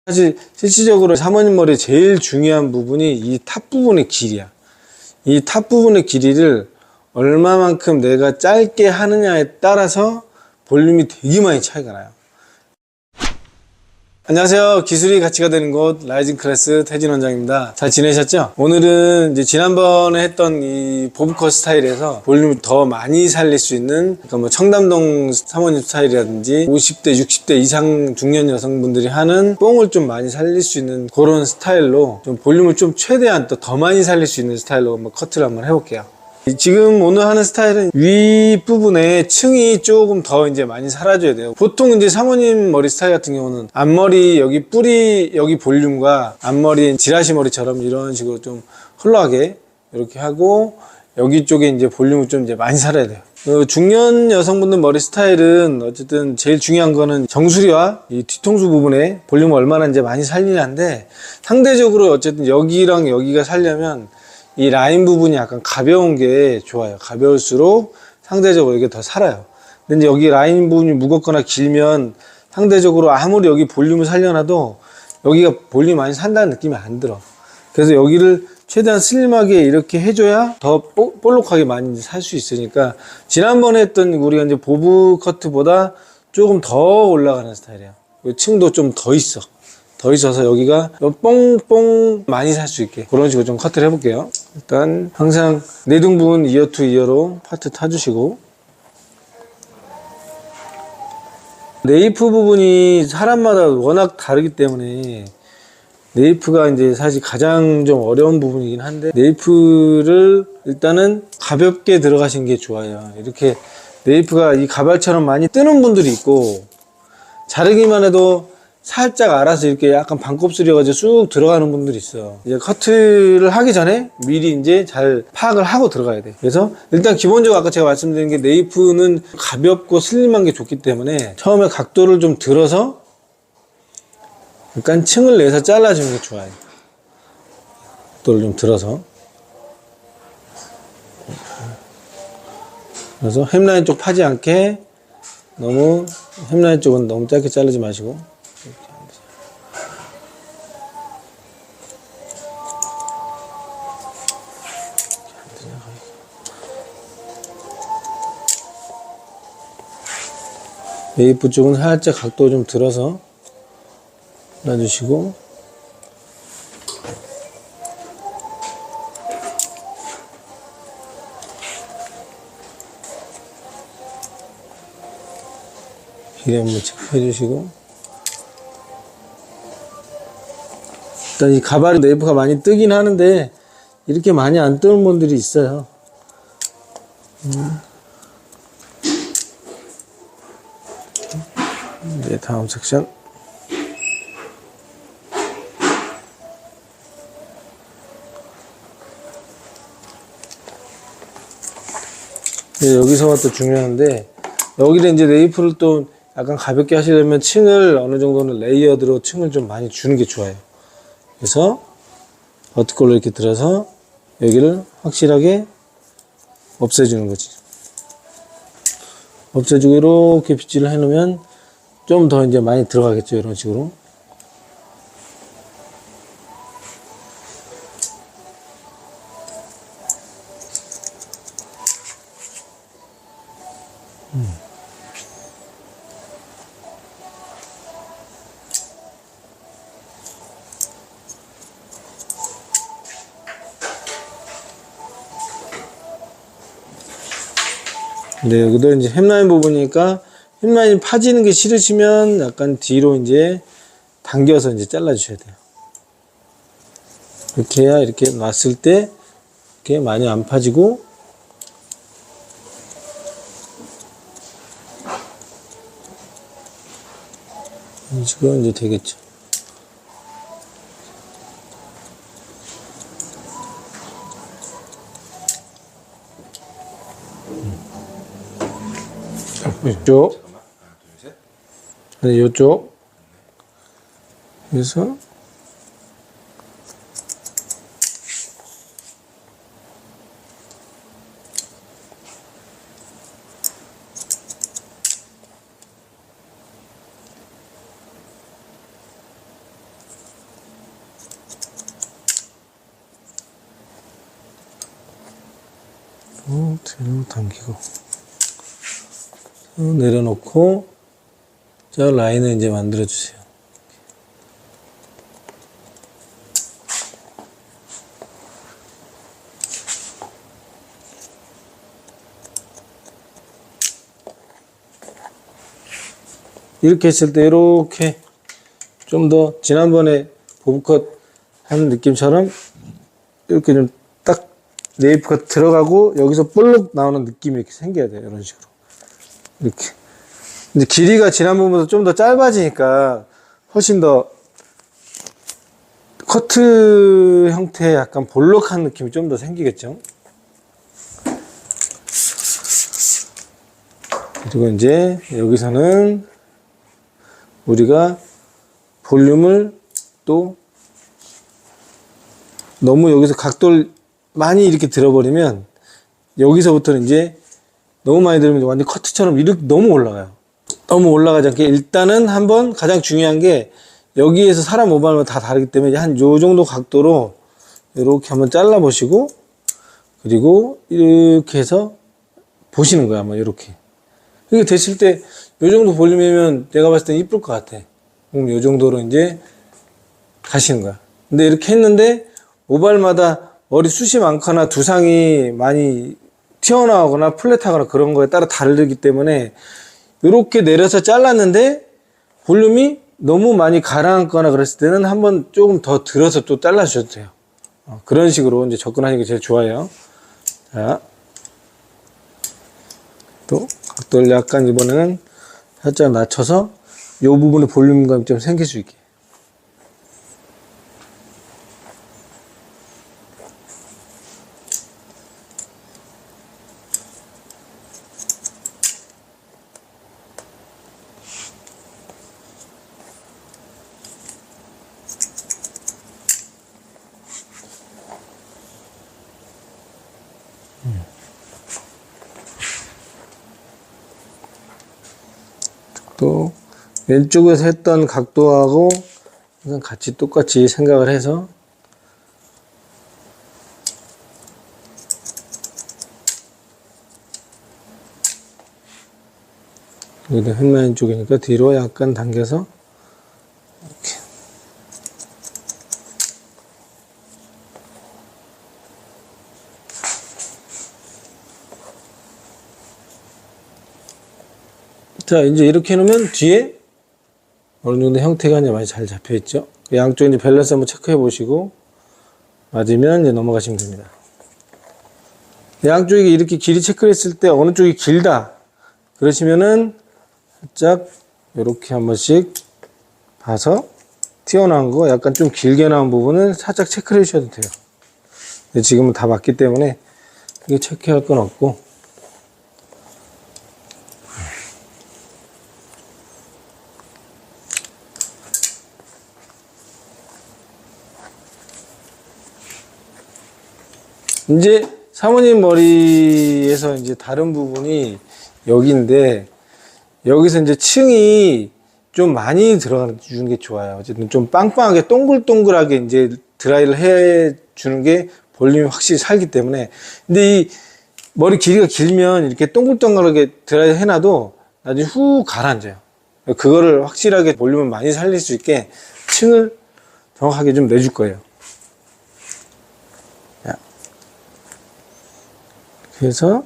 사실 실질적으로 사모님 머리의 제일 중요한 부분이 이 탑 부분의 길이야. 이 탑 부분의 길이를 얼마만큼 내가 짧게 하느냐에 따라서 볼륨이 되게 많이 차이가 나요. 안녕하세요. 기술이 가치가 되는 곳 라이징 클래스 태진 원장입니다. 잘 지내셨죠? 오늘은 이제 지난번에 했던 이 보브컷 스타일에서 볼륨을 더 많이 살릴 수 있는, 그러니까 뭐 청담동 사모님 스타일이라든지 50대 60대 이상 중년 여성분들이 하는 뽕을 좀 많이 살릴 수 있는 그런 스타일로 좀 볼륨을 좀 최대한 또 더 많이 살릴 수 있는 스타일로 한번 커트를 한번 해볼게요. 지금 오늘 하는 스타일은 윗부분에 층이 조금 더 이제 많이 사라져야 돼요. 보통 이제 사모님 머리 스타일 같은 경우는 앞머리 여기 뿌리 여기 볼륨과 앞머리 지라시 머리처럼 이런 식으로 좀 훌러하게 이렇게 하고 여기 쪽에 이제 볼륨을 좀 이제 많이 살아야 돼요. 중년 여성분들 머리 스타일은 어쨌든 제일 중요한 거는 정수리와 이 뒤통수 부분에 볼륨을 얼마나 이제 많이 살리냐인데, 상대적으로 어쨌든 여기랑 여기가 살려면 이 라인 부분이 약간 가벼운 게 좋아요. 가벼울수록 상대적으로 이게 더 살아요. 근데 이제 여기 라인 부분이 무겁거나 길면 상대적으로 아무리 여기 볼륨을 살려놔도 여기가 볼륨이 많이 산다는 느낌이 안 들어. 그래서 여기를 최대한 슬림하게 이렇게 해줘야 더 볼록하게 많이 살 수 있으니까, 지난번에 했던 우리가 이제 보브 커트보다 조금 더 올라가는 스타일이에요. 층도 좀 더 있어. 더 있어서 여기가 뽕뽕 많이 살 수 있게 그런 식으로 좀 커트를 해볼게요. 일단 항상 내등분 이어 투 이어로 파트 타주시고, 네이프 부분이 사람마다 워낙 다르기 때문에 네이프가 이제 사실 가장 좀 어려운 부분이긴 한데, 네이프를 일단은 가볍게 들어가신 게 좋아요. 이렇게 네이프가 이 가발처럼 많이 뜨는 분들이 있고, 자르기만 해도 살짝 알아서 이렇게 약간 반곱슬이어가지고 쑥 들어가는 분들이 있어요. 이제 커트를 하기 전에 미리 이제 잘 파악을 하고 들어가야 돼. 그래서 일단 기본적으로 아까 제가 말씀드린 게, 네이프는 가볍고 슬림한 게 좋기 때문에 처음에 각도를 좀 들어서 약간 층을 내서 잘라주는 게 좋아요. 각도를 좀 들어서. 그래서 햄라인 쪽 파지 않게, 너무 햄라인 쪽은 너무 짧게 자르지 마시고. 네이프 쪽은 살짝 각도 좀 들어서 놔주시고, 길이 한번 체크해 주시고. 일단 이 가발이 네이프가 많이 뜨긴 하는데 이렇게 많이 안 뜨는 분들이 있어요. 이제 다음 섹션. 네, 여기서가 또 중요한데, 여기를 이제 네이프를 또 약간 가볍게 하시려면 층을 어느 정도는 레이어드로 층을 좀 많이 주는 게 좋아요. 그래서 버티컬로 이렇게 들어서 여기를 확실하게 없애주는 거지. 없애주고 이렇게 빗질을 해놓으면 좀 더 이제 많이 들어가겠죠. 이런 식으로. 네, 여기도 이제 햄라인 부분이니까 햄라인 파지는 게 싫으시면 약간 뒤로 이제 당겨서 이제 잘라 주셔야 돼요. 이렇게 해야 이렇게 놨을 때 이렇게 많이 안 파지고, 이런 식으로 이제 되겠죠. 이쪽, 네, 이쪽, 그래서 뒤로 당기고 내려놓고 저 라인을 이제 만들어 주세요. 이렇게 했을 때 이렇게 좀 더 지난번에 보브컷 하는 느낌처럼 이렇게 좀 딱 네이프가 들어가고 여기서 볼록 나오는 느낌이 이렇게 생겨야 돼요. 이런 식으로 이렇게. 근데 길이가 지난번보다 좀 더 짧아지니까 훨씬 더 커트 형태의 약간 볼록한 느낌이 좀 더 생기겠죠. 그리고 이제 여기서는 우리가 볼륨을 또 너무 여기서 각도를 많이 이렇게 들어버리면 여기서부터는 이제 너무 많이 들으면 완전 커트처럼 이렇게 너무 올라가요. 너무 올라가지 않게 일단은 한번 가장 중요한 게 여기에서 사람 모발마다 다 다르기 때문에 한 요 정도 각도로 이렇게 한번 잘라 보시고 그리고 이렇게 해서 보시는 거야. 아마 이렇게 이게 됐을 때 요 정도 볼륨이면 내가 봤을 때 이쁠 것 같아. 그럼 요 정도로 이제 가시는 거야. 근데 이렇게 했는데 모발마다 머리 숱이 많거나 두상이 많이 튀어나오거나 플랫하거나 그런 거에 따라 다르기 때문에 이렇게 내려서 잘랐는데 볼륨이 너무 많이 가라앉거나 그랬을 때는 한번 조금 더 들어서 또 잘라주셔도 돼요. 그런 식으로 이제 접근하는 게 제일 좋아요. 자, 또 각도를 약간 이번에는 살짝 낮춰서 이 부분에 볼륨감이 좀 생길 수 있게. 또 왼쪽에서 했던 각도하고 항상 같이 똑같이 생각을 해서 여기도 헬라인 쪽이니까 뒤로 약간 당겨서 이렇게. 자, 이제 이렇게 해놓으면 뒤에 어느 정도 형태가 이제 많이 잘 잡혀 있죠. 양쪽 이제 밸런스 한번 체크해 보시고 맞으면 이제 넘어가시면 됩니다. 양쪽이 이렇게 길이 체크를 했을 때 어느 쪽이 길다 그러시면은 살짝 이렇게 한 번씩 봐서 튀어나온 거 약간 좀 길게 나온 부분은 살짝 체크를 해주셔도 돼요. 근데 지금은 다 맞기 때문에 크게 체크할 건 없고 이제 사모님 머리에서 이제 다른 부분이 여기인데 여기서 이제 층이 좀 많이 들어가 주는 게 좋아요. 어쨌든 좀 빵빵하게 동글동글하게 이제 드라이를 해 주는 게 볼륨이 확실히 살기 때문에. 근데 이 머리 길이가 길면 이렇게 동글동글하게 드라이 해놔도 나중에 후 가라앉아요. 그거를 확실하게 볼륨을 많이 살릴 수 있게 층을 정확하게 좀 내줄 거예요. 그래서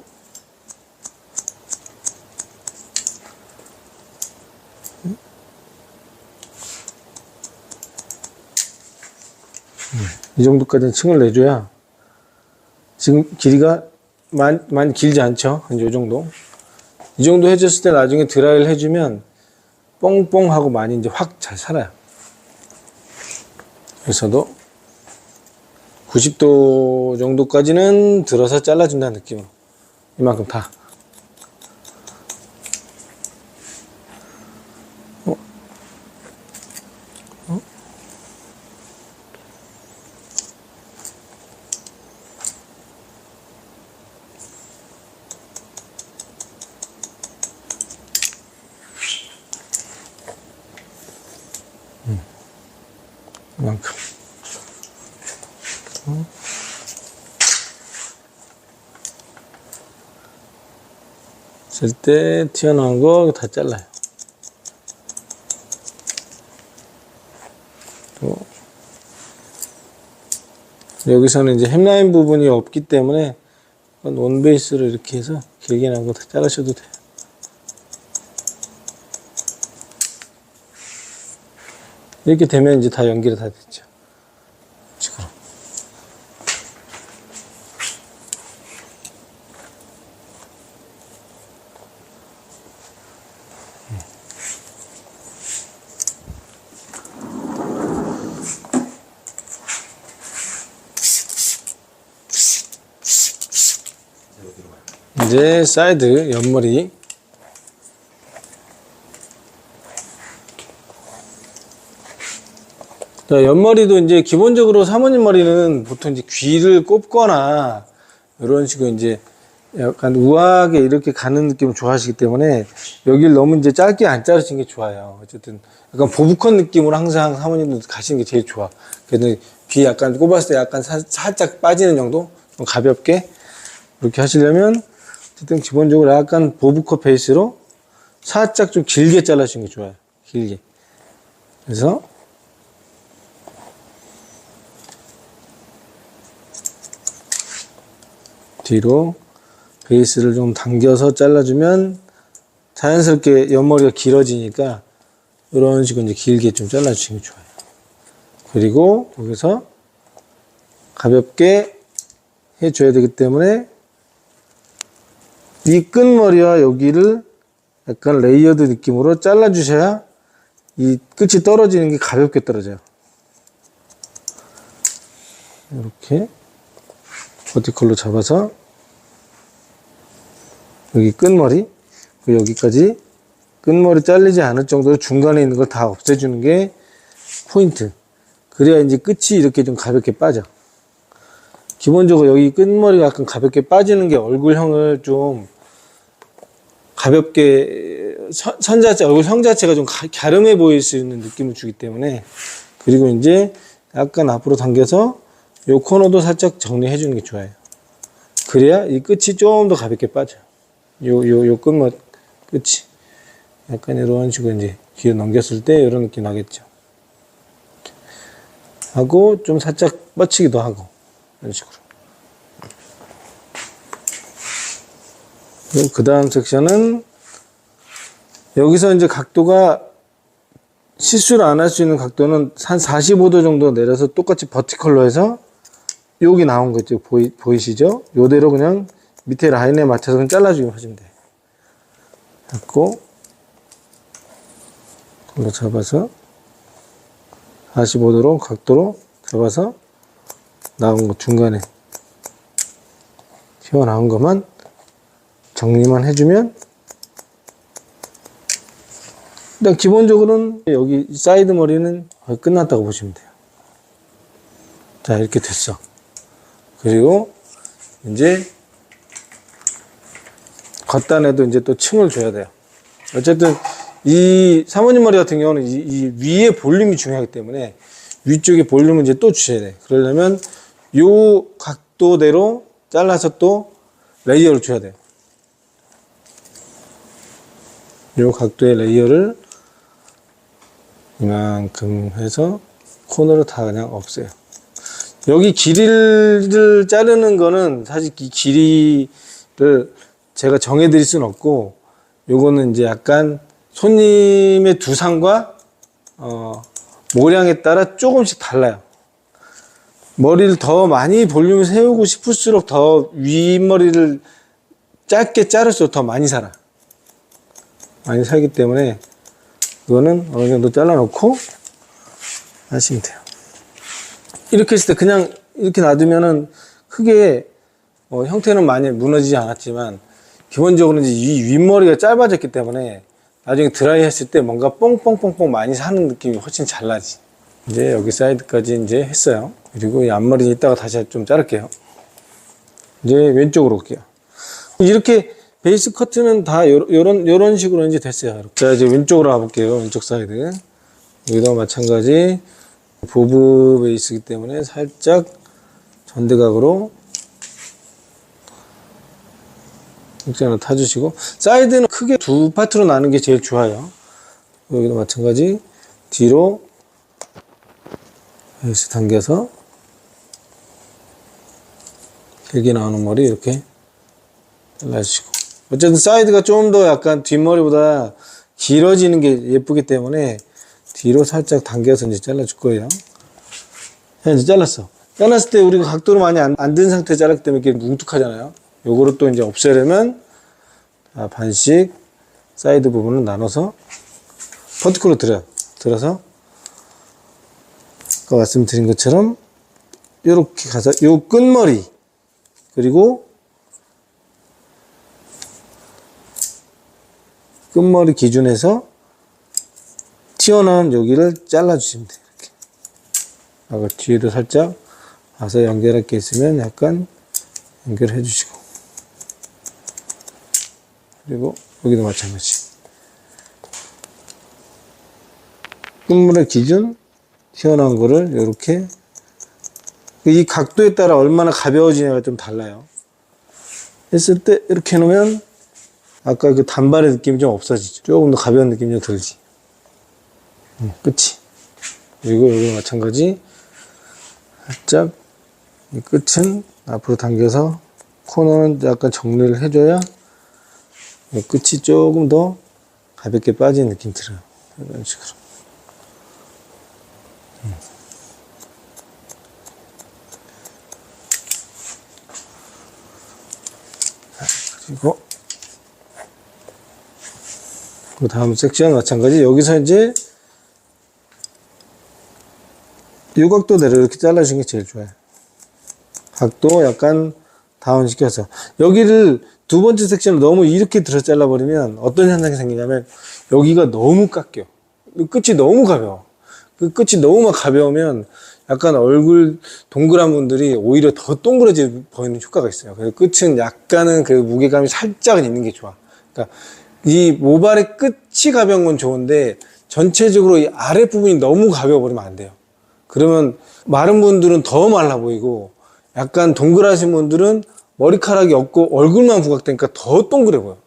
이 정도까지는 층을 내줘야 지금 길이가 많이 길지 않죠. 이제 이 정도. 이 정도 해줬을 때 나중에 드라이를 해주면 뽕뽕하고 많이 이제 확 잘 살아요. 그래서도 90도 정도까지는 들어서 잘라준다는 느낌으로 이만큼 다. 이만큼. 했을 때 튀어나온 거 다 잘라요. 또 여기서는 이제 햄라인 부분이 없기 때문에 원베이스로 이렇게 해서 길게 나온 거 다 자르셔도 돼요. 이렇게 되면 이제 다 연결이 다 됐죠. 지금. 이제 사이드 옆머리. 자, 옆머리도 이제 기본적으로 사모님 머리는 보통 이제 귀를 꼽거나 이런 식으로 이제 약간 우아하게 이렇게 가는 느낌을 좋아하시기 때문에 여기를 너무 이제 짧게 안 자르시는 게 좋아요. 어쨌든 약간 보브컷 느낌으로 항상 사모님도 가시는 게 제일 좋아. 그래서 귀 약간 꼽았을 때 약간 살짝 빠지는 정도? 좀 가볍게 이렇게 하시려면 어쨌든 기본적으로 약간 보브컷 베이스로 살짝 좀 길게 잘라주시는 게 좋아요. 길게. 그래서 뒤로 베이스를 좀 당겨서 잘라주면 자연스럽게 옆머리가 길어지니까 이런 식으로 이제 길게 좀 잘라주시는 게 좋아요. 그리고 여기서 가볍게 해줘야 되기 때문에 이 끝머리와 여기를 약간 레이어드 느낌으로 잘라주셔야 이 끝이 떨어지는 게 가볍게 떨어져요. 이렇게 버티컬로 잡아서 여기 끝머리, 여기까지 끝머리 잘리지 않을 정도로 중간에 있는 걸 다 없애주는 게 포인트. 그래야 이제 끝이 이렇게 좀 가볍게 빠져. 기본적으로 여기 끝머리가 약간 가볍게 빠지는 게 얼굴형을 좀 가볍게 선 자체, 얼굴형 자체가 좀 갸름해 보일 수 있는 느낌을 주기 때문에. 그리고 이제 약간 앞으로 당겨서 요 코너도 살짝 정리해 주는 게 좋아요. 그래야 이 끝이 좀 더 가볍게 빠져. 요 끝머리 끝이 약간 이런 식으로 이제 귀에 넘겼을 때 이런 느낌 나겠죠. 하고 좀 살짝 뻗치기도 하고 이런 식으로. 그 다음 섹션은 여기서 이제 각도가 실수를 안 할 수 있는 각도는 한 45도 정도 내려서 똑같이 버티컬로 해서 여기 나온 거 있죠. 보이시죠? 요대로 그냥 밑에 라인에 맞춰서 그냥 잘라주기만 하시면 돼요. 잡고 걸로 잡아서 45도로 각도로 잡아서 나온 거 중간에 튀어나온 것만 정리만 해주면 일단 기본적으로는 여기 사이드 머리는 거의 끝났다고 보시면 돼요. 자, 이렇게 됐어. 그리고 이제 겉단에도 이제 또 층을 줘야 돼요. 어쨌든 이 사모님 머리 같은 경우는 이 위에 볼륨이 중요하기 때문에 위쪽에 볼륨을 이제 또 주셔야 돼. 그러려면 요 각도대로 잘라서 또 레이어를 줘야 돼요. 요 각도의 레이어를 이만큼 해서 코너를 다 그냥 없애요. 여기 길이를 자르는 거는 사실 이 길이를 제가 정해드릴 수는 없고, 요거는 이제 약간 손님의 두상과 모량에 따라 조금씩 달라요. 머리를 더 많이 볼륨을 세우고 싶을수록 더 윗머리를 짧게 자를수록 더 많이 살아. 많이 살기 때문에 이거는 어느 정도 잘라놓고 하시면 돼요. 이렇게 했을 때 그냥 이렇게 놔두면은 크게 형태는 많이 무너지지 않았지만 기본적으로 이제 이 윗머리가 짧아졌기 때문에 나중에 드라이 했을 때 뭔가 뽕뽕뽕뽕 많이 사는 느낌이 훨씬 잘 나지. 이제 여기 사이드까지 이제 했어요. 그리고 이 앞머리 이따가 다시 좀 자를게요. 이제 왼쪽으로 올게요. 이렇게 베이스 커트는 다 요런 식으로 이제 됐어요. 자, 이제 왼쪽으로 가볼게요. 왼쪽 사이드. 여기도 마찬가지 보브 베이스이기 때문에 살짝 전대각으로 액션을 타주시고, 사이드는 크게 두 파트로 나누는 게 제일 좋아요. 여기도 마찬가지 뒤로 여기서 당겨서 길게 나오는 머리 이렇게 잘라주시고, 어쨌든 사이드가 좀 더 약간 뒷머리보다 길어지는 게 예쁘기 때문에 뒤로 살짝 당겨서 이제 잘라줄 거예요. 이제 잘랐어. 잘랐을 때 우리가 각도를 많이 안 든 상태에 잘랐기 때문에 이렇게 뭉툭하잖아요. 요거를 또 이제 없애려면 반씩 사이드 부분을 나눠서 퍼티컬로 들어서 아까 말씀드린 것처럼 이렇게 가서 요 끝머리 그리고 끝머리 기준에서 튀어나온 여기를 잘라주시면 돼요. 이렇게. 아까 뒤에도 살짝 와서 연결할 게 있으면 약간 연결해 주시고, 그리고 여기도 마찬가지. 끝물의 기준 튀어나온 거를 이렇게, 이 각도에 따라 얼마나 가벼워지냐가 좀 달라요. 했을 때 이렇게 해놓으면 아까 그 단발의 느낌이 좀 없어지죠. 조금 더 가벼운 느낌이 좀 들지. 끝이. 그리고 여기 마찬가지 살짝 이 끝은 앞으로 당겨서 코너는 약간 정리를 해줘야 이 끝이 조금 더 가볍게 빠지는 느낌 들어요. 이런 식으로. 그리고 그 다음 섹션 마찬가지. 여기서 이제 이 각도대로 이렇게 잘라주는 게 제일 좋아요. 각도 약간 다운시켜서. 여기를 두 번째 섹션을 너무 이렇게 들어 잘라버리면 어떤 현상이 생기냐면 여기가 너무 깎여. 끝이 너무 가벼워. 그 끝이 너무 막 가벼우면 약간 얼굴 동그란 분들이 오히려 더 동그래져 보이는 효과가 있어요. 그래서 끝은 약간은 그 무게감이 살짝은 있는 게 좋아. 그러니까 이 모발의 끝이 가벼운 건 좋은데 전체적으로 이 아랫부분이 너무 가벼워 버리면 안 돼요. 그러면 마른 분들은 더 말라 보이고 약간 동그라신 분들은 머리카락이 없고 얼굴만 부각되니까 더 동그래 보여.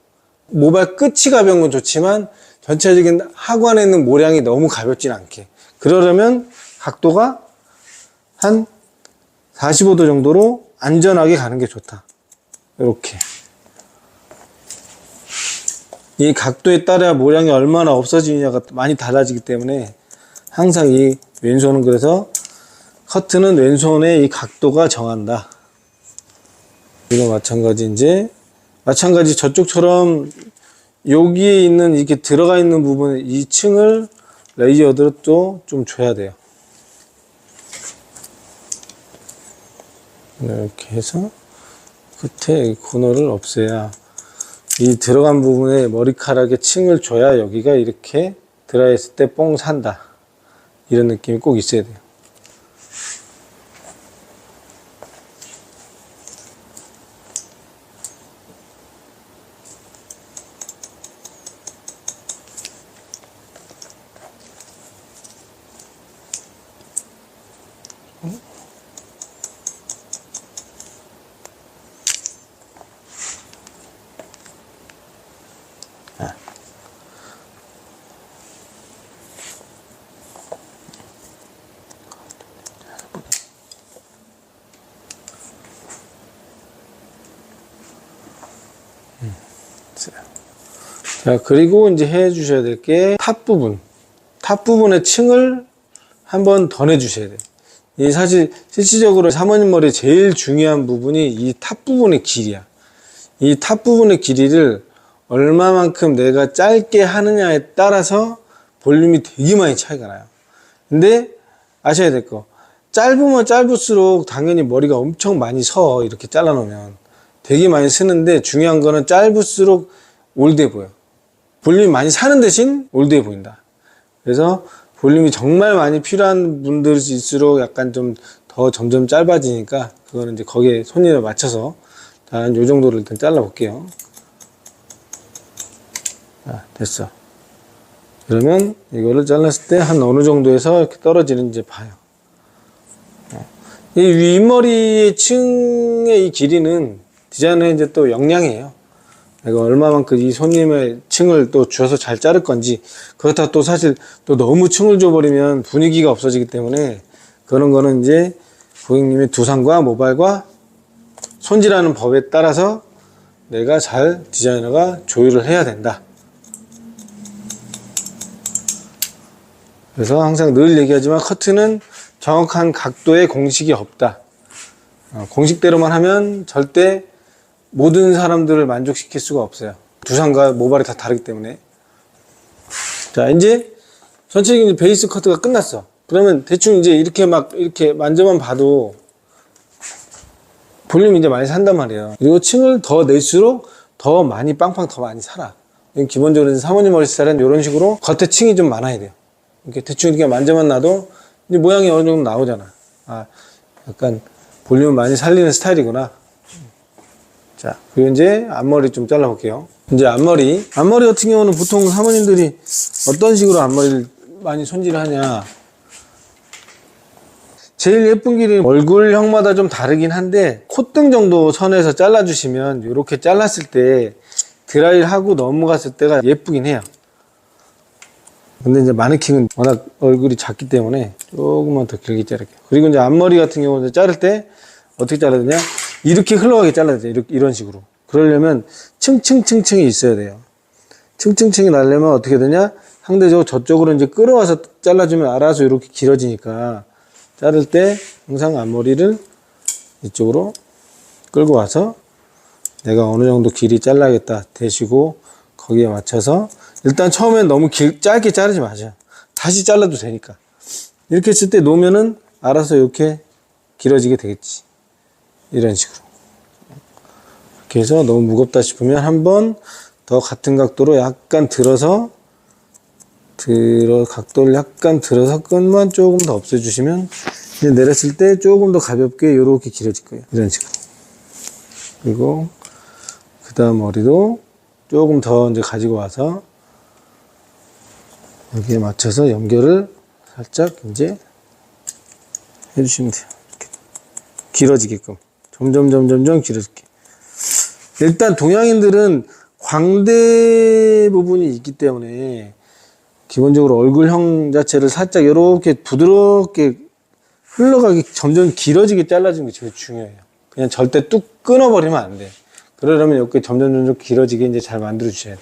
모발 끝이 가벼운 건 좋지만 전체적인 하관에 있는 모량이 너무 가볍진 않게. 그러려면 각도가 한 45도 정도로 안전하게 가는 게 좋다. 이렇게. 이 각도에 따라 모량이 얼마나 없어지느냐가 많이 달라지기 때문에 항상 이 왼손은, 그래서 커트는 왼손의 이 각도가 정한다. 이거 마찬가지 저쪽처럼 여기에 있는 이렇게 들어가 있는 부분, 이 층을 레이어드로 또 좀 줘야 돼요. 이렇게 해서 끝에 이 코너를 없애야, 이 들어간 부분에 머리카락에 층을 줘야 여기가 이렇게 드라이했을 때 뽕 산다. 이런 느낌이 꼭 있어야 돼요. 자, 그리고 이제 해 주셔야 될 게 탑 부분의 층을 한번 더 내주셔야 돼요. 이 사실 실질적으로 사모님 머리에 제일 중요한 부분이 이 탑 부분의 길이야. 이 탑 부분의 길이를 얼마만큼 내가 짧게 하느냐에 따라서 볼륨이 되게 많이 차이가 나요. 근데 아셔야 될 거, 짧으면 짧을수록 당연히 머리가 엄청 많이 서. 이렇게 잘라 놓으면 되게 많이 쓰는데, 중요한 거는 짧을수록 올드해 보여. 볼륨이 많이 사는 대신 올드해 보인다. 그래서 볼륨이 정말 많이 필요한 분들일수록 약간 좀 더 점점 짧아지니까, 그거는 이제 거기에 손님을 맞춰서 한 요 정도를 일단 잘라 볼게요. 됐어. 그러면 이거를 잘랐을 때 한 어느 정도에서 이렇게 떨어지는지 봐요. 이 윗머리의 층의 이 길이는 디자이너의 이제 또 역량이에요. 내가 얼마만큼 이 손님의 층을 또 줘서 잘 자를 건지, 그렇다 또 사실 또 너무 층을 줘버리면 분위기가 없어지기 때문에 그런 거는 이제 고객님의 두상과 모발과 손질하는 법에 따라서 내가 잘 디자이너가 조율을 해야 된다. 그래서 항상 늘 얘기하지만 커트는 정확한 각도의 공식이 없다. 공식대로만 하면 절대 모든 사람들을 만족시킬 수가 없어요. 두상과 모발이 다 다르기 때문에. 자, 이제 전체적인 베이스 커트가 끝났어. 그러면 대충 이제 이렇게 막 이렇게 만져만 봐도 볼륨이 이제 많이 산단 말이에요. 그리고 층을 더 낼수록 더 많이 빵빵 더 많이 살아. 기본적으로 사모님 머리 스타일은 이런 식으로 겉에 층이 좀 많아야 돼요. 이렇게 대충 이렇게 만져만 놔도 이제 모양이 어느 정도 나오잖아. 아, 약간 볼륨을 많이 살리는 스타일이구나. 자, 그리고 이제 앞머리 좀 잘라볼게요. 이제 앞머리 같은 경우는 보통 사모님들이 어떤 식으로 앞머리를 많이 손질을 하냐. 제일 예쁜 길이 얼굴형마다 좀 다르긴 한데 콧등 정도 선에서 잘라주시면 이렇게 잘랐을 때 드라이를 하고 넘어갔을 때가 예쁘긴 해요. 근데 이제 마네킹은 워낙 얼굴이 작기 때문에 조금만 더 길게 자를게요. 그리고 이제 앞머리 같은 경우는 자를 때 어떻게 잘라야 되냐, 이렇게 흘러가게 잘라야 돼요. 이런 식으로. 그러려면 층층층층이 있어야 돼요. 층층층이 나려면 어떻게 되냐, 상대적으로 저쪽으로 이제 끌어와서 잘라주면 알아서 이렇게 길어지니까 자를 때 항상 앞머리를 이쪽으로 끌고 와서 내가 어느 정도 길이 잘라야겠다 대시고 거기에 맞춰서 일단 처음엔 너무 짧게 자르지 마세요. 다시 잘라도 되니까. 이렇게 했을 때 놓으면은 알아서 이렇게 길어지게 되겠지. 이런 식으로. 이렇게 해서 너무 무겁다 싶으면 한 번 더 같은 각도로 약간 들어서 각도를 약간 들어서 끝만 조금 더 없애주시면 이제 내렸을 때 조금 더 가볍게 이렇게 길어질 거예요. 이런 식으로. 그리고 그 다음 머리도 조금 더 이제 가지고 와서 여기에 맞춰서 연결을 살짝 이제 해주시면 돼요. 이렇게 길어지게끔. 점점 길어지게. 일단 동양인들은 광대 부분이 있기 때문에 기본적으로 얼굴형 자체를 살짝 이렇게 부드럽게 흘러가게 점점 길어지게 잘라주는 게 제일 중요해요. 그냥 절대 뚝 끊어버리면 안 돼. 그러려면 이렇게 점점 길어지게 이제 잘 만들어 주셔야 돼.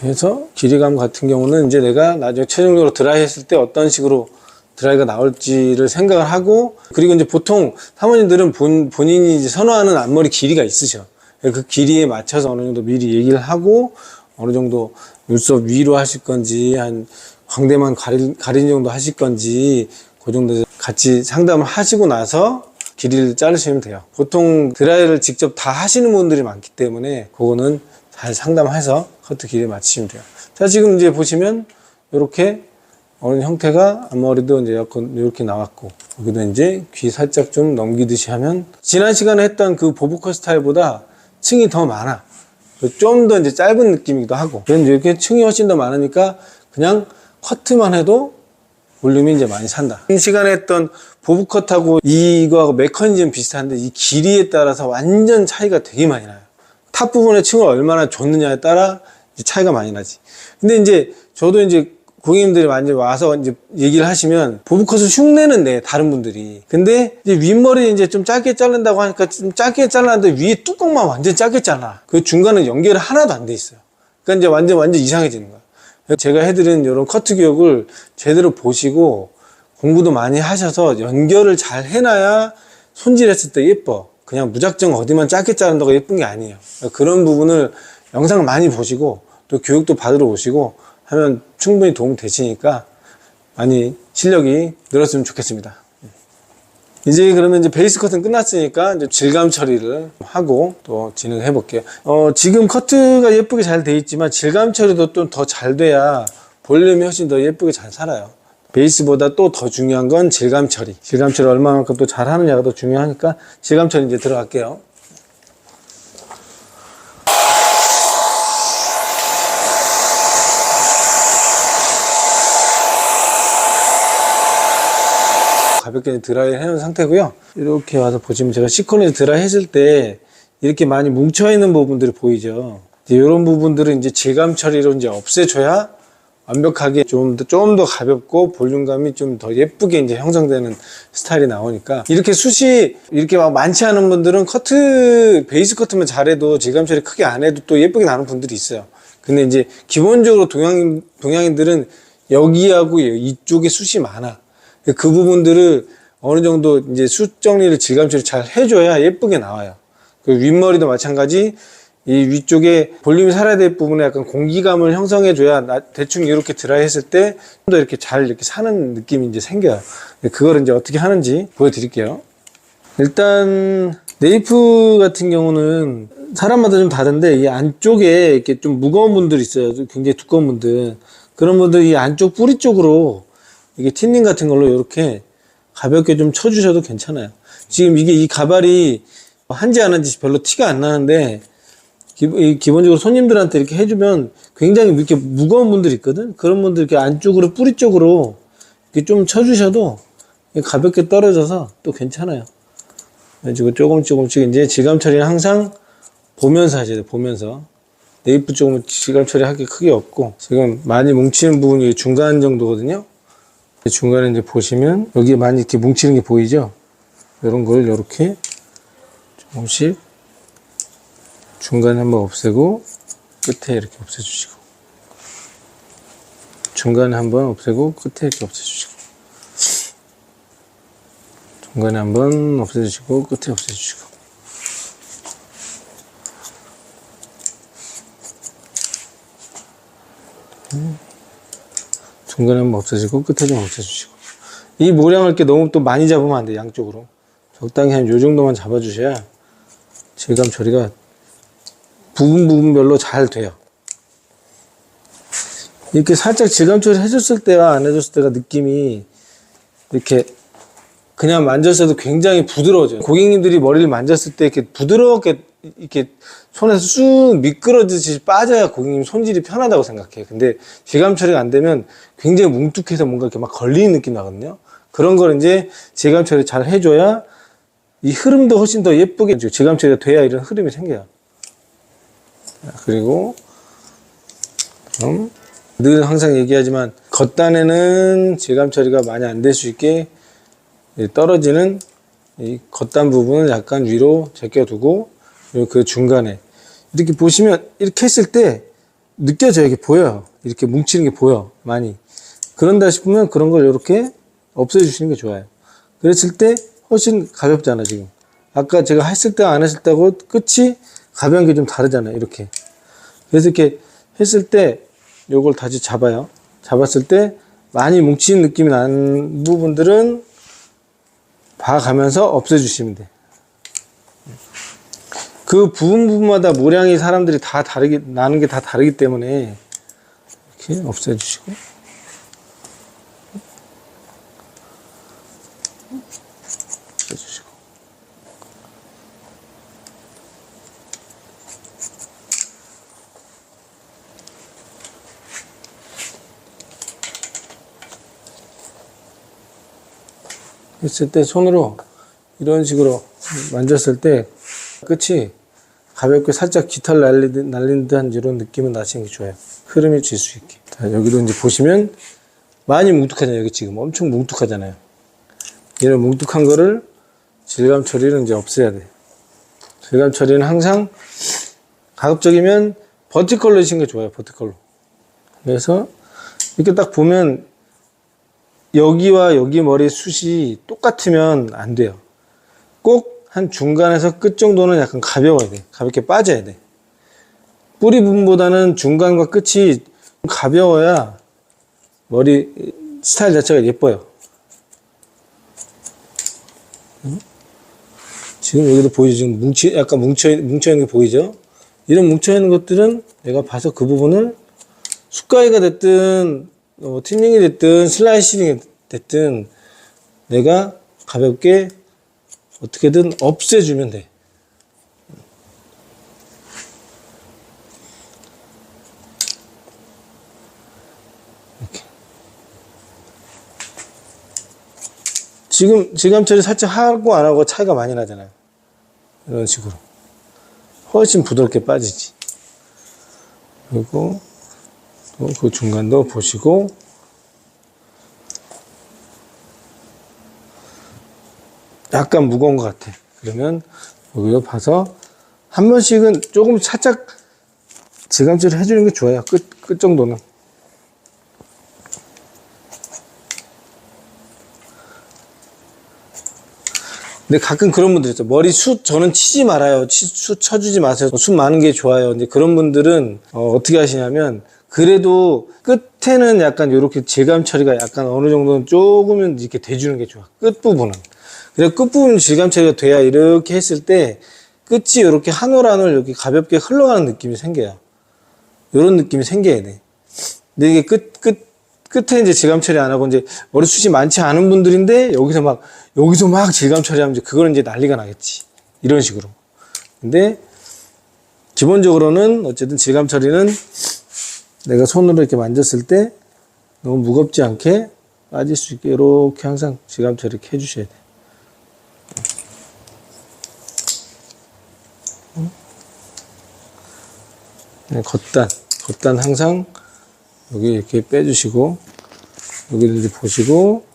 그래서 길이감 같은 경우는 이제 내가 나중에 최종적으로 드라이 했을 때 어떤 식으로 드라이가 나올지를 생각을 하고, 그리고 이제 보통 사모님들은 본인이 이제 선호하는 앞머리 길이가 있으셔. 그 길이에 맞춰서 어느 정도 미리 얘기를 하고 어느 정도 눈썹 위로 하실 건지 한 광대만 가린 정도 하실 건지 그 정도 같이 상담을 하시고 나서 길이를 자르시면 돼요. 보통 드라이를 직접 다 하시는 분들이 많기 때문에 그거는 잘 상담해서 커트 길이에 맞추시면 돼요. 자, 지금 이제 보시면 이렇게 어느 형태가 앞머리도 이제 약간 이렇게 나왔고, 여기도 이제 귀 살짝 좀 넘기듯이 하면 지난 시간에 했던 그 보브컷 스타일보다 층이 더 많아. 좀 더 이제 짧은 느낌이기도 하고. 그런데 이렇게 층이 훨씬 더 많으니까 그냥 커트만 해도 볼륨이 이제 많이 산다. 이 시간에 했던 보브컷하고 이거하고 메커니즘 비슷한데 이 길이에 따라서 완전 차이가 되게 많이 나요. 탑 부분에 층을 얼마나 줬느냐에 따라 이제 차이가 많이 나지. 근데 이제 저도 이제 고객님들이 많이 와서 이제 얘기를 하시면 보브컷을 흉내는데 다른 분들이. 근데 이제 윗머리 이제 좀 짧게 자른다고 하니까 좀 짧게 잘랐는데 위에 뚜껑만 완전 짧게 잘라. 그 중간에 연결이 하나도 안 돼 있어요. 그러니까 이제 완전 이상해지는 거야. 제가 해드리는 이런 커트 교육을 제대로 보시고 공부도 많이 하셔서 연결을 잘 해놔야 손질했을 때 예뻐. 그냥 무작정 어디만 짧게 자른다고 예쁜 게 아니에요. 그런 부분을 영상을 많이 보시고 또 교육도 받으러 오시고 하면 충분히 도움 되시니까 많이 실력이 늘었으면 좋겠습니다. 이제 그러면 이제 베이스 커트는 끝났으니까 이제 질감 처리를 하고 또 진행해 볼게요. 지금 커트가 예쁘게 잘 돼 있지만 질감 처리도 또 더 잘 돼야 볼륨이 훨씬 더 예쁘게 잘 살아요. 베이스보다 또 더 중요한 건 질감 처리. 질감 처리 얼마만큼 또 잘 하느냐가 더 중요하니까 질감 처리 이제 들어갈게요. 가볍게 드라이 해놓은 상태고요. 이렇게 와서 보시면 제가 시커니즈 드라이 했을 때 이렇게 많이 뭉쳐있는 부분들이 보이죠. 이런 부분들은 이제 질감 처리로 이제 없애줘야 완벽하게 좀 더 가볍고 볼륨감이 좀 더 예쁘게 이제 형성되는 스타일이 나오니까, 이렇게 숱이 이렇게 막 많지 않은 분들은 베이스 커트만 잘해도 질감 처리 크게 안 해도 또 예쁘게 나는 분들이 있어요. 근데 이제 기본적으로 동양인들은 여기하고 이쪽에 숱이 많아. 그 부분들을 어느 정도 이제 숱 정리를 질감 처리 잘 해줘야 예쁘게 나와요. 그 윗머리도 마찬가지, 이 위쪽에 볼륨이 살아야 될 부분에 약간 공기감을 형성해줘야 대충 이렇게 드라이 했을 때 좀 더 이렇게 잘 이렇게 사는 느낌이 이제 생겨요. 그걸 이제 어떻게 하는지 보여드릴게요. 일단 네이프 같은 경우는 사람마다 좀 다른데, 이 안쪽에 이렇게 좀 무거운 분들이 있어요. 굉장히 두꺼운 분들. 그런 분들 이 안쪽 뿌리 쪽으로 이게 틴닝 같은 걸로 이렇게 가볍게 좀 쳐주셔도 괜찮아요. 지금 이게 이 가발이 한지 안 한지 별로 티가 안 나는데, 기본적으로 손님들한테 이렇게 해주면 굉장히 이렇게 무거운 분들이 있거든. 그런 분들 이렇게 안쪽으로 뿌리 쪽으로 이렇게 좀 쳐주셔도 가볍게 떨어져서 또 괜찮아요. 그래가지고 조금씩 이제 질감 처리는 항상 보면서 하셔야 돼요. 보면서. 네이프 쪽은 질감 처리할 게 크게 없고, 지금 많이 뭉치는 부분이 중간 정도거든요. 중간에 이제 보시면 여기 많이 이렇게 뭉치는 게 보이죠? 이런 걸 이렇게 조금씩 중간에 한번 없애고 끝에 이렇게 없애주시고, 중간에 한번 없애고 끝에 이렇게 없애주시고, 중간에 한번 없애주시고 끝에 없애주시고, 중간에 한번 없애주고 끝에 좀 없애주시고. 이 모량을 이렇게 너무 또 많이 잡으면 안 돼요. 양쪽으로 적당히 한 요 정도만 잡아주셔야 질감 처리가 부분별로 잘 돼요. 이렇게 살짝 질감 처리 해줬을 때와 안 해줬을 때가 느낌이, 이렇게 그냥 만졌어도 굉장히 부드러워져요. 고객님들이 머리를 만졌을 때 이렇게 부드럽게 이렇게 손에서 쑥 미끄러지듯이 빠져야 고객님 손질이 편하다고 생각해요. 근데 질감 처리가 안 되면 굉장히 뭉툭해서 뭔가 이렇게 막 걸리는 느낌 나거든요. 그런 걸 이제 질감 처리 잘 해줘야 이 흐름도 훨씬 더 예쁘게 질감 처리가 돼야 이런 흐름이 생겨요. 그리고 늘 항상 얘기하지만 겉단에는 질감 처리가 많이 안 될 수 있게 떨어지는 이 겉단 부분을 약간 위로 제껴두고, 그리고 그 중간에 이렇게 보시면 이렇게 했을 때 느껴져요. 이게 보여요. 이렇게 뭉치는 게 보여 많이. 그런다 싶으면 그런 걸 이렇게 없애주시는 게 좋아요. 그랬을 때 훨씬 가볍잖아. 지금 아까 제가 했을 때와 안 했을 때하고 끝이 가벼운 게 좀 다르잖아요. 이렇게. 그래서 이렇게 했을 때 요걸 다시 잡아요. 잡았을 때 많이 뭉치는 느낌이 나는 부분들은 봐가면서 없애주시면 돼. 그 부분마다 모량이 사람들이 다 나는 게 다 다르기 때문에 이렇게 없애주시고, 없애주시고. 했을 때 손으로 이런 식으로 만졌을 때 끝이 가볍게 살짝 깃털 날린 듯한 이런 느낌은 나시는 게 좋아요. 흐름이 질 수 있게. 자, 여기도 이제 보시면 많이 뭉툭하잖아요. 여기 지금 엄청 뭉툭하잖아요. 이런 뭉툭한 거를 질감 처리는 이제 없애야 돼. 질감 처리는 항상 가급적이면 버티컬로 해주시는 게 좋아요. 버티컬로. 그래서 이렇게 딱 보면 여기와 여기 머리 숱이 똑같으면 안 돼요. 꼭 한 중간에서 끝 정도는 약간 가벼워야 돼. 가볍게 빠져야 돼. 뿌리 부분보다는 중간과 끝이 가벼워야 머리 스타일 자체가 예뻐요. 지금 여기도 보이죠? 지금 약간 뭉쳐있는 게 보이죠? 이런 뭉쳐있는 것들은 내가 봐서 그 부분을 숟가위가 됐든 틴닝이 됐든 슬라이싱이 됐든 내가 가볍게 어떻게든 없애주면 돼. 이렇게. 지금 질감 처리 살짝 하고 안 하고 차이가 많이 나잖아요. 이런 식으로. 훨씬 부드럽게 빠지지. 그리고 또 그 중간도 보시고 약간 무거운 것 같아. 그러면 여기도 봐서 한 번씩은 조금 살짝 질감질을 해주는 게 좋아요. 끝 정도는. 근데 가끔 그런 분들 있죠. 머리 숱 저는 치지 말아요. 숱 쳐주지 마세요. 숱 많은 게 좋아요. 근데 그런 분들은 어떻게 하시냐면 그래도 끝에는 약간 이렇게 질감 처리가 약간 어느 정도는 조금은 이렇게 돼주는 게 좋아. 끝부분은. 그래서 끝부분 질감 처리가 돼야 이렇게 했을 때 끝이 이렇게 한 올 한 올 이렇게 가볍게 흘러가는 느낌이 생겨요. 이런 느낌이 생겨야 돼. 근데 이게 끝에 이제 질감 처리 안 하고 이제 머리숱이 많지 않은 분들인데 여기서 막 질감 처리하면 이제 그거는 이제 난리가 나겠지. 이런 식으로. 근데 기본적으로는 어쨌든 질감 처리는 내가 손으로 이렇게 만졌을 때 너무 무겁지 않게 빠질 수 있게 이렇게 항상 질감 처리 이렇게 해주셔야 돼. 겉단 항상 여기 이렇게 빼주시고 여기를 이제 보시고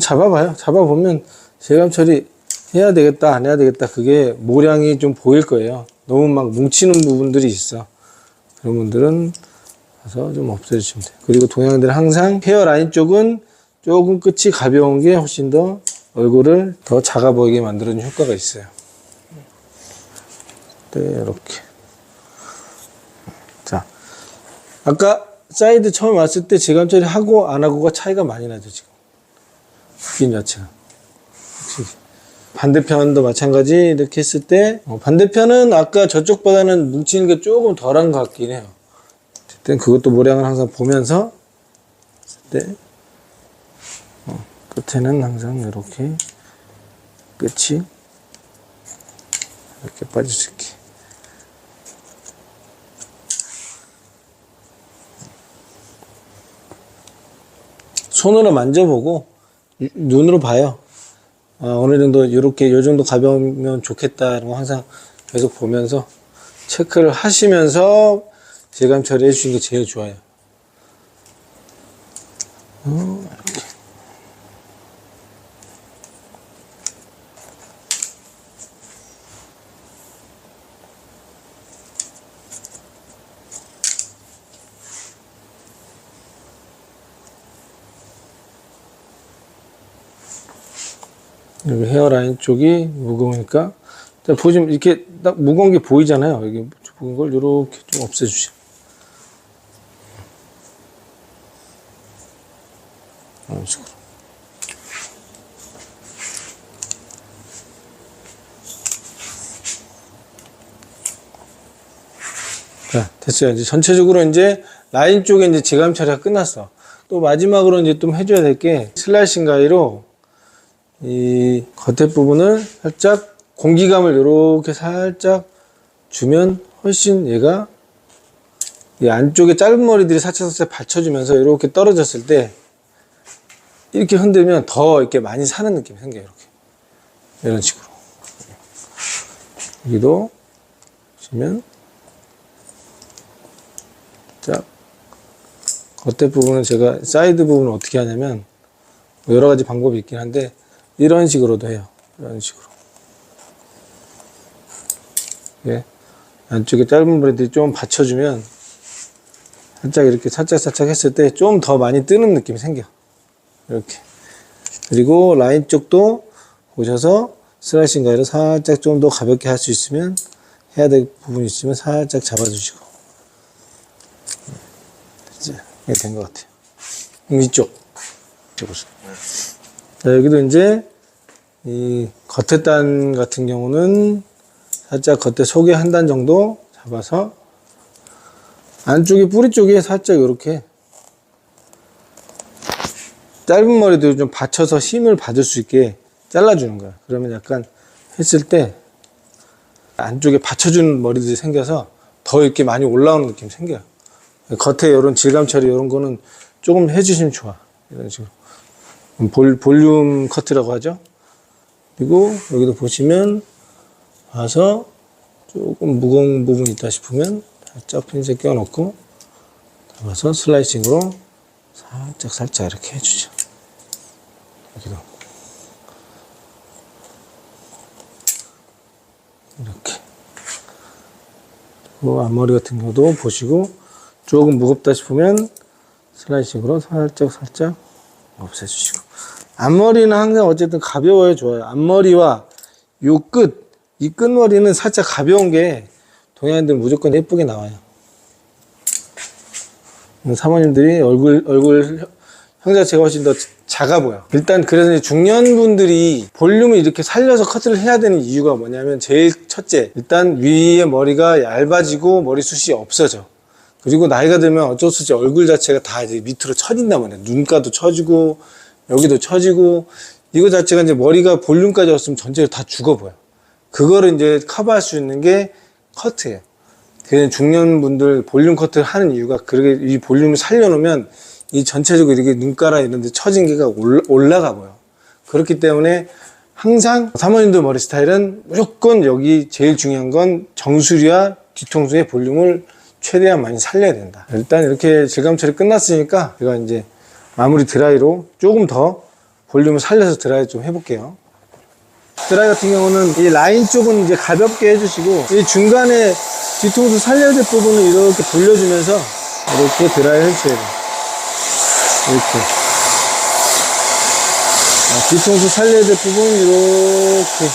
잡아봐요. 잡아보면 질감 처리 해야 되겠다 안 해야 되겠다 그게 모량이 좀 보일 거예요. 너무 막 뭉치는 부분들이 있어. 그런 분들은 가서 좀 없애주시면 돼요. 그리고 동양인들은 항상 헤어라인 쪽은 조금 끝이 가벼운 게 훨씬 더 얼굴을 더 작아 보이게 만들어주는 효과가 있어요. 네, 이렇게. 자, 아까 사이드 처음 왔을 때 질감 처리 하고 안 하고가 차이가 많이 나죠, 지금. 느낌 자체가. 확실히. 반대편도 마찬가지 이렇게 했을 때 반대편은 아까 저쪽보다는 뭉치는 게 조금 덜한 것 같긴 해요. 어쨌든 그것도 모량을 항상 보면서 했을 때 끝에는 항상 이렇게 끝이 이렇게 빠질 수 있게. 손으로 만져보고 눈으로 봐요. 어느 정도 이렇게 요 정도 가벼우면 좋겠다 이런 거 항상 계속 보면서 체크를 하시면서 질감 처리해 주시는 게 제일 좋아요. 이렇게. 여기 헤어라인 쪽이 무거우니까 보시면 이렇게 딱 무거운 게 보이잖아요. 여기 무거운 걸 이렇게 좀 없애주시고 이런 식으로. 자, 됐어요. 이제 전체적으로 이제 라인 쪽에 이제 질감 처리가 끝났어. 또 마지막으로 이제 좀 해줘야 될 게 슬라이싱 가위로 이 겉에 부분을 살짝 공기감을 이렇게 살짝 주면 훨씬 얘가 이 안쪽에 짧은 머리들이 살짝 받쳐주면서 이렇게 떨어졌을 때 이렇게 흔들면 더 이렇게 많이 사는 느낌이 생겨요. 이렇게 이런 식으로. 여기도 보시면 자 겉에 부분은 제가 사이드 부분을 어떻게 하냐면 여러 가지 방법이 있긴 한데 이런 식으로도 해요. 이런 식으로. 예. 안쪽에 짧은 머리들이 좀 받쳐주면 살짝 이렇게 살짝 했을 때 좀 더 많이 뜨는 느낌이 생겨. 이렇게. 그리고 라인 쪽도 보셔서 슬라이싱 가위로 살짝 좀 더 가볍게 할 수 있으면 해야 될 부분이 있으면 살짝 잡아주시고. 이제 이게 된 것 같아요. 이쪽. 보세요. 자, 여기도 이제 이 겉에 단 같은 경우는 살짝 겉에 속에 한 단 정도 잡아서 안쪽에 뿌리 쪽에 살짝 이렇게 짧은 머리도 좀 받쳐서 힘을 받을 수 있게 잘라주는 거야. 그러면 약간 했을 때 안쪽에 받쳐주는 머리들이 생겨서 더 이렇게 많이 올라오는 느낌이 생겨요. 겉에 이런 질감 처리 이런 거는 조금 해주시면 좋아. 이런 식으로. 볼륨 커트라고 하죠. 그리고 여기도 보시면 와서 조금 무거운 부분이 있다 싶으면 살짝 핀셋 껴놓고 담아서 슬라이싱으로 살짝 이렇게 해주죠. 여기도 이렇게. 그리고 앞머리 같은 경우도 보시고 조금 무겁다 싶으면 슬라이싱으로 살짝 없애주시고. 앞머리는 항상 어쨌든 가벼워야 좋아요. 앞머리와 요 이 끝머리는 살짝 가벼운 게 동양인들은 무조건 예쁘게 나와요. 사모님들이 얼굴 형 자체가 훨씬 더 작아 보여. 일단 그래서 이제 중년분들이 볼륨을 이렇게 살려서 커트를 해야 되는 이유가 뭐냐면, 제일 첫째, 일단 위에 머리가 얇아지고 머리숱이 없어져. 그리고 나이가 들면 어쩔 수 없이 얼굴 자체가 다 이제 밑으로 처진단 말이야. 눈가도 처지고 여기도 처지고, 이거 자체가 이제 머리가 볼륨까지 없으면 전체를 다 죽어 보여. 그거를 이제 커버할 수 있는 게 커트예요. 그래서 중년분들 볼륨 커트를 하는 이유가, 그렇게 이 볼륨을 살려놓으면 이 전체적으로 이렇게 눈가라 이런 데 처진 게가 올라가 보여. 그렇기 때문에 항상 사모님들 머리 스타일은 무조건 여기 제일 중요한 건 정수리와 뒤통수의 볼륨을 최대한 많이 살려야 된다. 일단 이렇게 질감 처리 끝났으니까 제가 이제 마무리 드라이로 조금 더 볼륨을 살려서 드라이 좀 해볼게요. 드라이 같은 경우는 이 라인 쪽은 이제 가볍게 해주시고, 이 중간에 뒤통수 살려야 될 부분을 이렇게 돌려주면서 이렇게 드라이 해주셔야 돼요. 이렇게. 뒤통수 살려야 될 부분 이렇게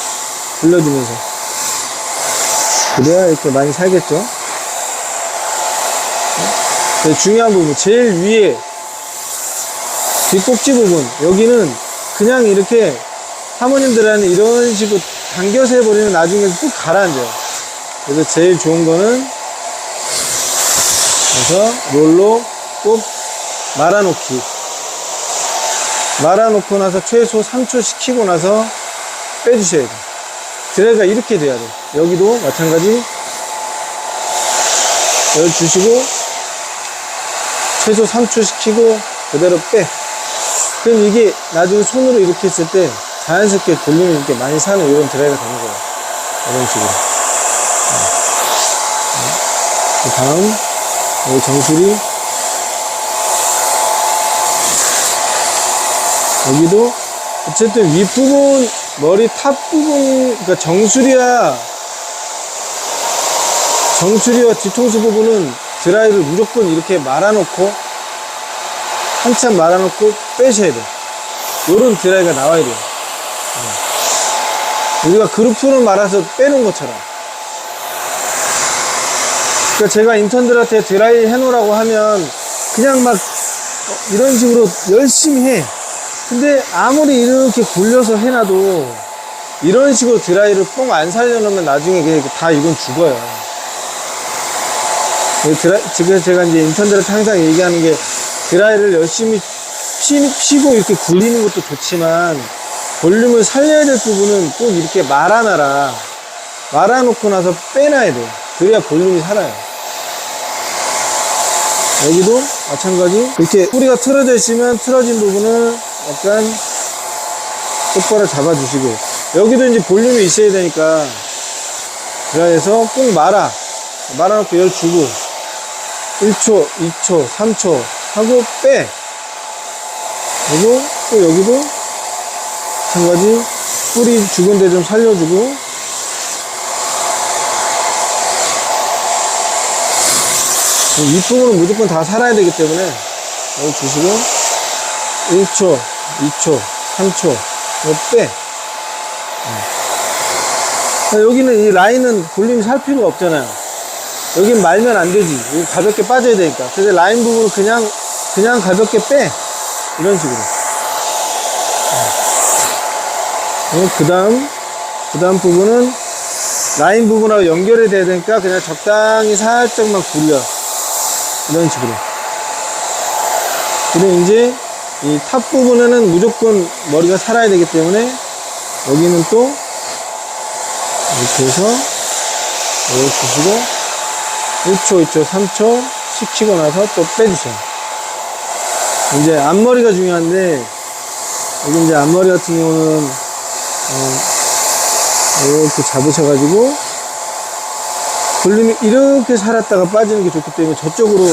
돌려주면서. 그래야 이렇게 많이 살겠죠? 중요한 부분, 제일 위에 뒷꼭지 부분, 여기는 그냥 이렇게 사모님들은 이런 식으로 당겨서 해버리면 나중에 꼭 가라앉아요. 그래서 제일 좋은 거는 그래서 롤로 꼭 말아놓기. 말아놓고 나서 최소 3초 식히고 나서 빼주셔야 돼요. 드라이가 이렇게 돼야 돼요. 여기도 마찬가지 열 주시고 최소 3초 식히고 그대로 빼. 그럼 이게 나중에 손으로 이렇게 했을 때 자연스럽게 볼륨이 이렇게 많이 사는 이런 드라이가 되는 거예요. 이런 식으로. 그 다음 여기 정수리, 여기도 어쨌든 윗부분 머리 탑 부분, 그러니까 정수리와 뒤통수 부분은 드라이를 무조건 이렇게 말아놓고 한참 말아놓고 빼셔야 돼요. 요런 드라이가 나와야 돼요. 우리가 그루프를 말아서 빼는 것처럼. 그러니까 제가 인턴들한테 드라이 해놓으라고 하면 그냥 막 이런 식으로 열심히 해. 근데 아무리 이렇게 굴려서 해놔도 이런 식으로 드라이를 뽕 안 살려놓으면 나중에 그냥 다 이건 죽어요. 지금 제가 이제 인턴들한테 항상 얘기하는 게, 드라이를 열심히 피고 이렇게 굴리는 것도 좋지만 볼륨을 살려야 될 부분은 꼭 이렇게 말아놔라. 말아놓고 나서 빼놔야 돼요. 그래야 볼륨이 살아요. 여기도 마찬가지. 이렇게 뿌리가 틀어져 있으면 틀어진 부분을 약간 똑바로 잡아주시고, 여기도 이제 볼륨이 있어야 되니까 드라이해서 꼭 말아놓고 열 주고 1초, 2초, 3초 하고 빼. 그리고 또 여기도 마찬가지 뿌리 죽은 데 좀 살려주고, 윗부분은 무조건 다 살아야 되기 때문에 여기 주시고 1초, 2초, 3초 빼. 여기는 이 라인은 볼륨이 살 필요가 없잖아요. 여긴 말면 안 되지. 여기 가볍게 빠져야 되니까. 그래서 라인 부분을 그냥 가볍게 빼. 이런 식으로. 그 다음 부분은 라인 부분하고 연결이 돼야 되니까 그냥 적당히 살짝만 굴려. 이런 식으로. 그리고 이제 이 탑 부분에는 무조건 머리가 살아야 되기 때문에 여기는 또 이렇게 해서 이렇게 주시고 1초, 2초, 3초 식히고 나서 또 빼주세요. 이제 앞머리가 중요한데, 여기 이제 앞머리 같은 경우는 이렇게 잡으셔가지고 볼륨이 이렇게 살았다가 빠지는 게 좋기 때문에 저쪽으로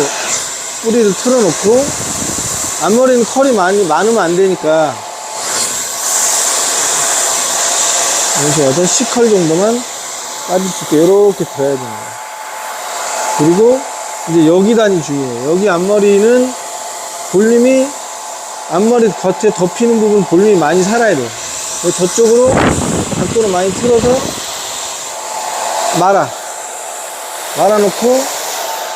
뿌리를 틀어놓고, 앞머리는 컬이 많으면 안 되니까 여기서 와서 C컬 정도만 빠질 수 있게 이렇게 들어야 됩니다. 그리고 이제 여기 단이 중요해요. 여기 앞머리는 볼륨이, 앞머리 겉에 덮이는 부분 볼륨이 많이 살아야 돼요. 저쪽으로 각도를 많이 틀어서 말아놓고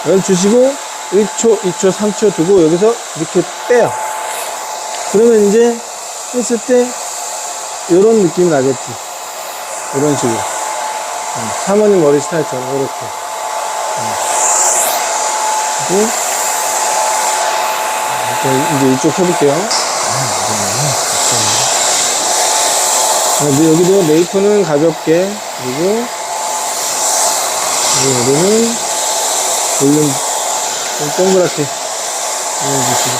열 주시고 1초, 2초, 3초 두고 여기서 이렇게 빼요. 그러면 이제 했을 때 이런 느낌이 나겠지. 이런 식으로. 사모님 머리 스타일처럼 이렇게. 그리고 이제 이쪽 해볼게요. 여기도 메이크는 가볍게, 그리고 머리는 볼륨 좀 동그랗게 해주시고.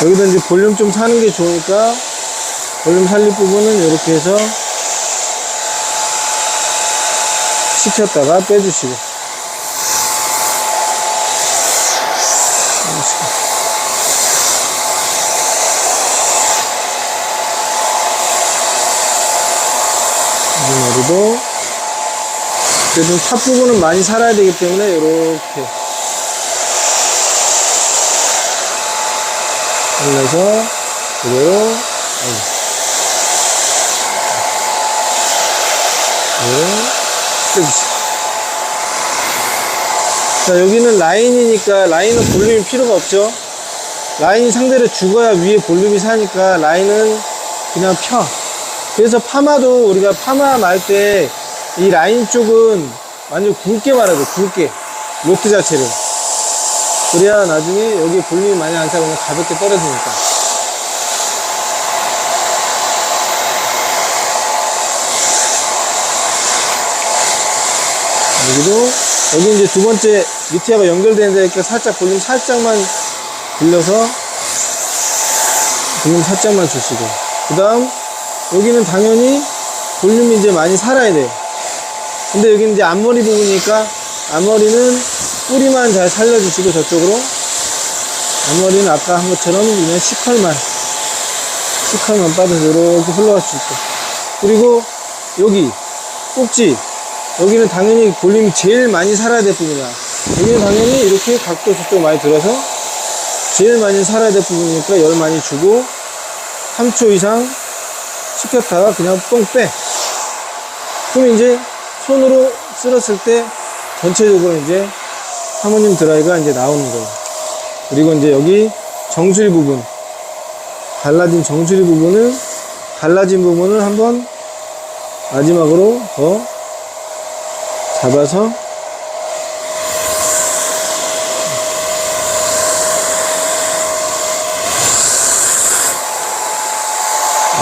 여기도 이제 볼륨 좀 사는 게 좋으니까 볼륨 살릴 부분은 이렇게 해서 식혔다가 빼주시고. 이 머리도 그래도 탑 부분은 많이 살아야 되기 때문에 이렇게 올려서 그대로 자, 여기는 라인이니까 라인은 볼륨이 필요가 없죠. 라인이 상대로 죽어야 위에 볼륨이 사니까 라인은 그냥 펴. 그래서 파마도 우리가 파마 말 때 이 라인 쪽은 완전 굵게 말아야 돼. 굵게 로트 자체를. 그래야 나중에 여기 볼륨이 많이 안 차고 그냥 가볍게 떨어지니까. 여기도 여기 이제 두 번째 밑에하고 연결되는 데니까 살짝 볼륨 살짝만 빌려서 볼륨 살짝만 주시고, 그 다음 여기는 당연히 볼륨이 이제 많이 살아야 돼요. 근데 여기는 이제 앞머리 부분이니까 앞머리는 뿌리만 잘 살려주시고, 저쪽으로 앞머리는 아까 한 것처럼 그냥 C컬만 빠져서 이렇게 흘러갈 수 있고, 그리고 여기 꼭지 여기는 당연히 볼륨이 제일 많이 살아야 될 부분이야. 여기는 당연히 이렇게 각도 저쪽 많이 들어서 제일 많이 살아야 될 부분이니까 열 많이 주고 3초 이상 식혔다가 그냥 뻥 빼. 그럼 이제 손으로 쓸었을 때 전체적으로 이제 사모님 드라이가 이제 나오는 거예요. 그리고 이제 여기 정수리 부분, 갈라진 정수리 부분을, 갈라진 부분을 한번 마지막으로 더 잡아서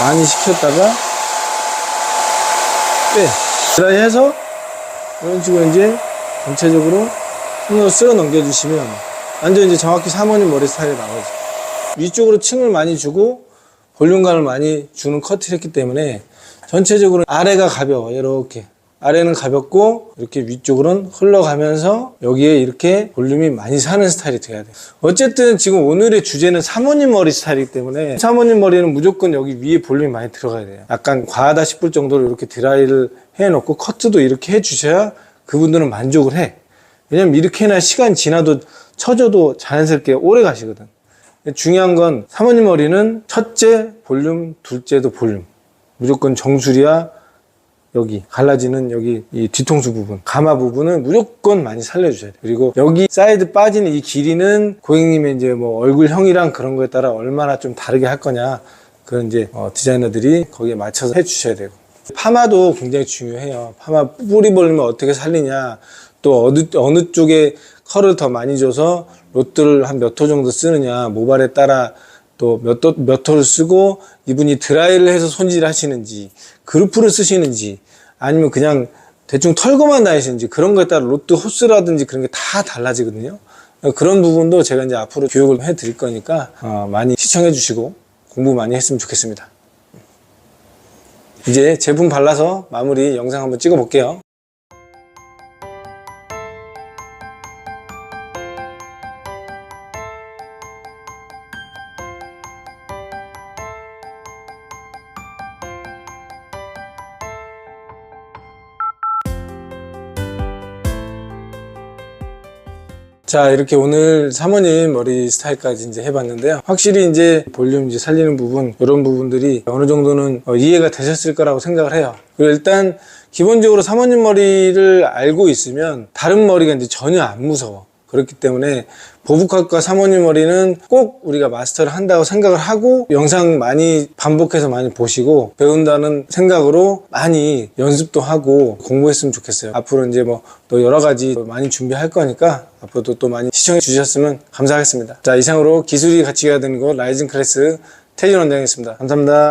많이 식혔다가 빼. 드라이 해서 이런 식으로 이제 전체적으로 손으로 쓸어 넘겨주시면 완전 이제 정확히 사모님 머리 스타일이 나오죠. 위쪽으로 층을 많이 주고 볼륨감을 많이 주는 커트를 했기 때문에 전체적으로 아래가 가벼워. 이렇게 아래는 가볍고 이렇게 위쪽으로는 흘러가면서 여기에 이렇게 볼륨이 많이 사는 스타일이 돼야 돼요. 어쨌든 지금 오늘의 주제는 사모님 머리 스타일이기 때문에 사모님 머리는 무조건 여기 위에 볼륨이 많이 들어가야 돼요. 약간 과하다 싶을 정도로 이렇게 드라이를 해놓고 커트도 이렇게 해주셔야 그분들은 만족을 해. 왜냐면 이렇게나 시간 지나도 쳐줘도 자연스럽게 오래 가시거든. 중요한 건 사모님 머리는 첫째 볼륨, 둘째도 볼륨. 무조건 정수리야 여기 갈라지는 여기 이 뒤통수 부분, 가마 부분은 무조건 많이 살려주셔야 돼요. 그리고 여기 사이드 빠지는 이 길이는 고객님의 이제 뭐 얼굴형이랑 그런 거에 따라 얼마나 좀 다르게 할 거냐, 그런 이제 디자이너들이 거기에 맞춰서 해주셔야 되고, 파마도 굉장히 중요해요. 파마 뿌리 볼륨을 어떻게 살리냐, 또 어느 쪽에 컬을 더 많이 줘서 롯들을 한 몇 호 정도 쓰느냐, 모발에 따라 또 몇 호를 쓰고 이분이 드라이를 해서 손질 하시는지, 그루프를 쓰시는지, 아니면 그냥 대충 털고만 다니시는지, 그런 거에 따라 롯드 호스라든지 그런 게 다 달라지거든요. 그런 부분도 제가 이제 앞으로 교육을 해 드릴 거니까 많이 시청해 주시고 공부 많이 했으면 좋겠습니다. 이제 제품 발라서 마무리 영상 한번 찍어 볼게요. 자, 이렇게 오늘 사모님 머리 스타일까지 이제 해봤는데요. 확실히 이제 볼륨 이제 살리는 부분, 이런 부분들이 어느 정도는 이해가 되셨을 거라고 생각을 해요. 그리고 일단 기본적으로 사모님 머리를 알고 있으면 다른 머리가 이제 전혀 안 무서워. 그렇기 때문에 보부컷과 사모님 머리는 꼭 우리가 마스터를 한다고 생각을 하고 영상 많이 반복해서 많이 보시고 배운다는 생각으로 많이 연습도 하고 공부했으면 좋겠어요. 앞으로 이제 뭐 또 여러 가지 많이 준비할 거니까 앞으로도 또 많이 시청해 주셨으면 감사하겠습니다. 자, 이상으로 기술이 같이 가야 되는 곳 라이징 클래스 태진 원장이었습니다. 감사합니다.